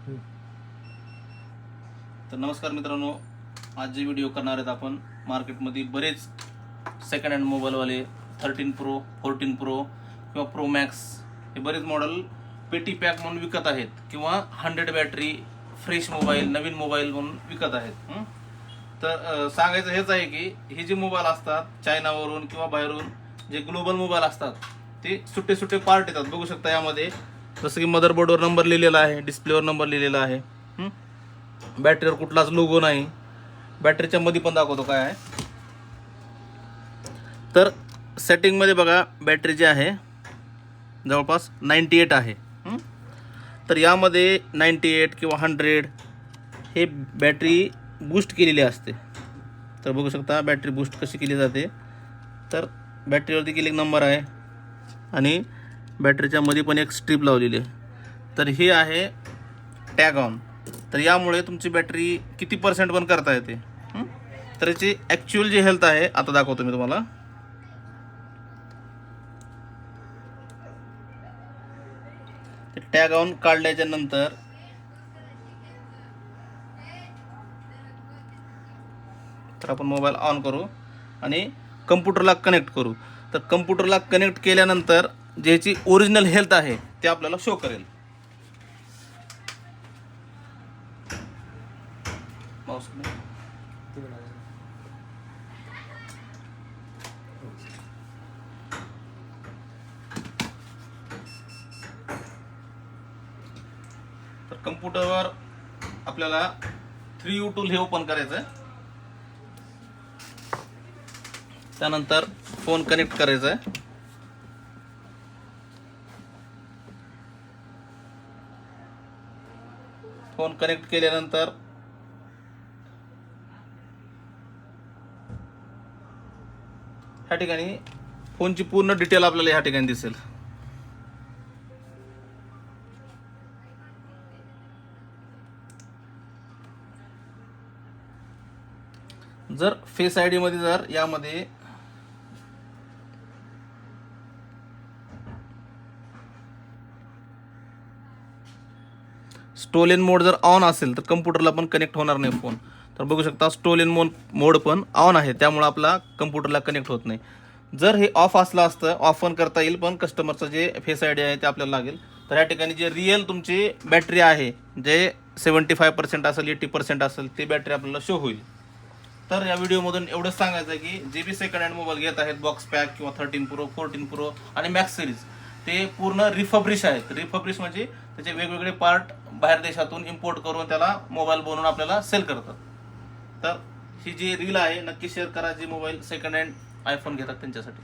तर नमस्कार मित्रांनो, आज जे व्हिडिओ करणार आहेत आपण मार्केटमध्ये बरेच सेकंड हँड मोबाईलवाले 13 प्रो 14 प्रो किंवा प्रो मॅक्स हे बरेच मॉडेल पेटी पॅक म्हणून विकत आहेत किंवा 100 बॅटरी फ्रेश मोबाईल नवीन मोबाईल म्हणून विकत आहेत. तर सांगायचं हेच आहे की हे जे मोबाईल असतात चायनावरून किंवा बाहेरून जे ग्लोबल मोबाईल असतात ते सुट्टे सुट्टे पार्ट येतात. बघू शकता यामध्ये जसं की मदरबोर्डवर नंबर लिहिलेला आहे, डिस्प्लेवर नंबर लिहिलेला आहे, बॅटरीवर कुठलाच लोगो नाही. बॅटरीच्या मध्ये पण दाखवतो काय आहे. तर सेटिंगमध्ये बघा बॅटरी जी आहे जवळपास 98 आहे. तर यामध्ये 98 किंवा 100 हे बॅटरी बूस्ट केलेली असते. तर बघू शकता बॅटरी बूस्ट कशी केली जाते. तर बॅटरीवरती देखील एक नंबर आहे आणि बॅटरीच्या मध्ये पण एक स्ट्रीप लावलेली आहे. तर हे आहे टॅग ऑन. तर यामुळे तुमची बॅटरी किती % पण करता येते. तर याची ॲक्च्युअल जी हेल्थ आहे आता दाखवतो मी तुम्हाला. टॅग ऑन काढल्याच्या नंतर तर आपण मोबाईल ऑन करू आणि कम्प्युटरला कनेक्ट करू. तर कम्प्युटरला कनेक्ट केल्यानंतर ज्याची ओरिजिनल हेल्थ आहे ते आपल्याला शो करेल. माऊस तर कम्प्युटरवर आपल्याला 3U टूल हे ओपन करायचं आहे. त्यानंतर फोन कनेक्ट करायचा आहे. फोन कनेक्ट केल्यानंतर ह्या ठिकाणी फोनची पूर्ण डिटेल आपल्याला ह्या ठिकाणी दिसेल. जर फेस आयडी मध्ये जर यामध्ये स्टोलन मोड जर ऑन असेल तर कम्प्युटरला पण कनेक्ट होणार नाही फोन. तर बघू शकता स्टोलन मोड पण ऑन आहे, त्यामुळे आपला कम्प्युटरला कनेक्ट होत नाही. जर हे ऑफ असलं असतं ऑफ पण करता येईल, पण कस्टमरचं जे फेस आयडी आहे ते आपल्याला लागेल. तर या ठिकाणी जे रिअल तुमची बॅटरी आहे जे 75% असेल 80% असेल ती बॅटरी आपल्याला शो होईल. तर या व्हिडिओमधून एवढंच सांगायचं आहे की जे बी सेकंड हँड मोबाईल घेत आहेत बॉक्स पॅक किंवा 13 प्रो 14 प्रो आणि मॅक्स सिरीज ते पूर्ण रिफब्रिश आहेत. रिफब्रिश म्हणजे त्याचे वेगवेगळे पार्ट बाहेर देशातून इम्पोर्ट करून त्याला मोबाईल बनवून आपल्याला सेल करतात. तर ही जी रील आहे नक्की शेअर करा जे मोबाईल सेकंड हँड आयफोन घेतात त्यांच्यासाठी.